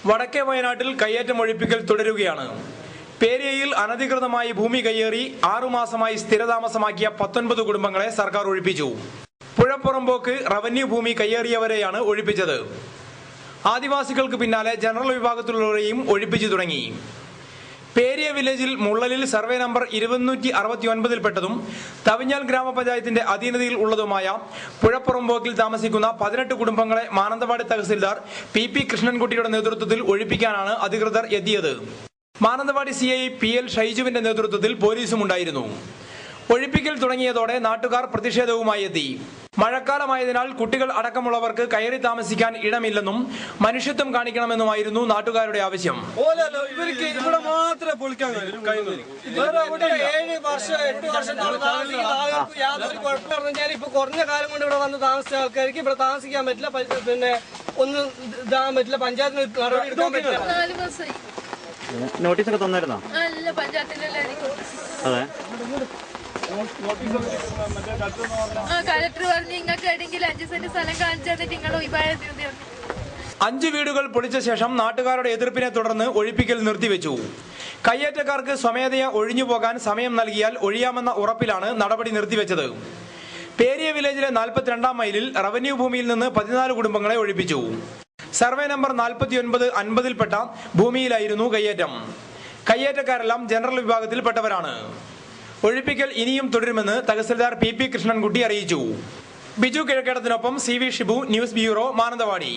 വടക്കേ വയനാട്ടിൽ കയ്യേറ്റം ഒഴിപ്പിക്കൽ തുടരുകയാണ്. പേരിയയിൽ അനധികൃതമായി ഭൂമി കയ്യേറി 6 മാസമായി സ്ഥിരതാമസമാക്കിയ 19 കുടുംബങ്ങളെ സർക്കാർ ഒഴിപ്പിച്ചു. പുഴപ്പുറമ്പോക്ക് റവന്യൂ ഭൂമി കയ്യേറിയവരെയാണ് ഒഴിപ്പിച്ചത്. ആദിവാസികൾക്ക് പിന്നാലെ ജനറൽ വിഭാഗത്തിലുള്ളവരെയും ഒഴിപ്പിച്ചു തുടങ്ങി. പേരിയ വില്ലേജിൽ മുള്ളലിൽ സർവേ നമ്പർ 269 പെട്ടതും തവിഞ്ഞാൽ ഗ്രാമപഞ്ചായത്തിന്റെ അധീനതയിൽ ഉള്ളതുമായ പുഴപ്പുറമ്പോക്കിൽ താമസിക്കുന്ന 18 കുടുംബങ്ങളെ മാനന്തവാടി തഹസിൽദാർ പി കൃഷ്ണൻകുട്ടിയുടെ നേതൃത്വത്തിൽ ഒഴിപ്പിക്കാനാണ് അധികൃതർ എത്തിയത്. മാനന്തവാടി CI PL ഷൈജുവിന്റെ നേതൃത്വത്തിൽ പോലീസും ഉണ്ടായിരുന്നു. ഒഴിപ്പിക്കൽ തുടങ്ങിയതോടെ നാട്ടുകാർ പ്രതിഷേധവുമായി എത്തി. മഴക്കാലമായതിനാൽ കുട്ടികൾ അടക്കമുള്ളവർക്ക് കയറി താമസിക്കാൻ ഇടമില്ലെന്നും മനുഷ്യത്വം കാണിക്കണമെന്നുമായിരുന്നു നാട്ടുകാരുടെ ആവശ്യം. ഇപ്പൊ കുറഞ്ഞ കാലം കൊണ്ട് ഇവിടെ വന്ന് താമസിച്ച ആൾക്കാർക്ക് ഇവിടെ താമസിക്കാൻ പറ്റില്ല, പിന്നെ ഒന്നും ഇതാകാൻ പറ്റില്ല, പഞ്ചായത്തിന് നടപടി എടുക്കാൻ പറ്റില്ല. നോട്ടീസൊക്കെ തന്നായിരുന്നോ? അതെ, കളക്ടർ പറഞ്ഞു നിങ്ങൾക്ക് എവിടെയെങ്കിലും 5 സെന്റ് സ്ഥലം കാണിച്ചാൽ നിങ്ങൾ ഒഴിവായിരുന്നു. 5 വീടുകൾ പൊളിച്ച ശേഷം നാട്ടുകാരുടെ എതിർപ്പിനെ തുടർന്ന് ഒഴിപ്പിക്കൽ നിർത്തിവെച്ചു. കയ്യേറ്റക്കാർക്ക് സ്വമേധയാ ഒഴിഞ്ഞുപോകാൻ സമയം നൽകിയാൽ ഒഴിയാമെന്ന ഉറപ്പിലാണ് നടപടി നിർത്തിവെച്ചത്. പേരിയ വില്ലേജിലെ 42-ാം മൈലിൽ റവന്യൂ ഭൂമിയിൽ നിന്ന് 14 കുടുംബങ്ങളെ ഒഴിപ്പിച്ചു. സർവേ നമ്പർ 49-50 പെട്ട ഭൂമിയിലായിരുന്നു കയ്യേറ്റം. കയ്യേറ്റക്കാരെല്ലാം ജനറൽ വിഭാഗത്തിൽപ്പെട്ടവരാണ്. ഒഴിപ്പിക്കൽ ഇനിയും തുടരുമെന്ന് തഹസിൽദാർ പി കൃഷ്ണൻകുട്ടി അറിയിച്ചു. ബിജു കിഴക്കേടത്തിനൊപ്പം CV Shibu, news bureau, Mananthavady.